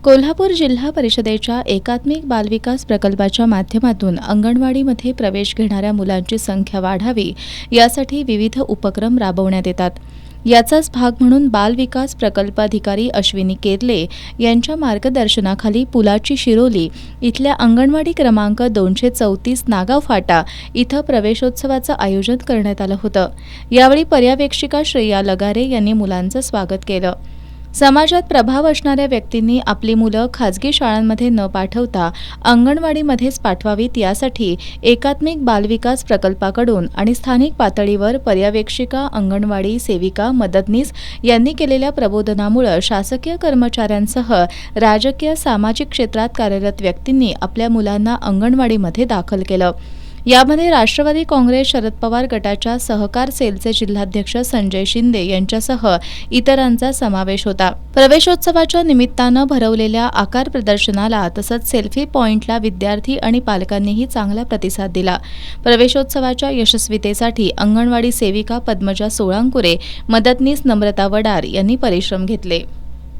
कोल्हापूर जिल्हा परिषदेच्या एकात्मिक बालविकास प्रकल्पाच्या माध्यमातून अंगणवाडीमध्ये प्रवेश घेणाऱ्या मुलांची संख्या वाढावी यासाठी विविध उपक्रम राबवण्यात येतात. याचाच भाग म्हणून बालविकास प्रकल्पाधिकारी अश्विनी केरले यांच्या मार्गदर्शनाखाली पुलाची शिरोली इथल्या अंगणवाडी क्रमांक 234 नागाव फाटा इथं प्रवेशोत्सवाचं आयोजन करण्यात आलं होतं. यावेळी पर्यवेक्षिका श्रेया लगारे यांनी मुलांचं स्वागत केलं. समाजात प्रभाव असणाऱ्या व्यक्तींनी आपली मुलं खाजगी शाळांमध्ये न पाठवता अंगणवाडीमध्येच पाठवावीत यासाठी एकात्मिक बालविकास प्रकल्पाकडून आणि स्थानिक पातळीवर पर्यवेक्षिका, अंगणवाडी सेविका, मदतनीस यांनी केलेल्या प्रबोधनामुळे शासकीय कर्मचाऱ्यांसह राजकीय सामाजिक क्षेत्रात कार्यरत व्यक्तींनी आपल्या मुलांना अंगणवाडीमध्ये दाखल केलं. यामध्ये राष्ट्रवादी काँग्रेस शरद पवार गटाच्या सहकार सेलचे जिल्हाध्यक्ष संजय शिंदे यांच्यासह इतरांचा समावेश होता. प्रवेशोत्सवाच्या निमित्तानं भरवलेल्या आकार प्रदर्शनाला तसंच सेल्फी पॉइंटला विद्यार्थी आणि पालकांनीही चांगला प्रतिसाद दिला. प्रवेशोत्सवाच्या यशस्वीतेसाठी अंगणवाडी सेविका पद्मजा सोळांकुरे, मदतनीस नम्रता वडार यांनी परिश्रम घेतले.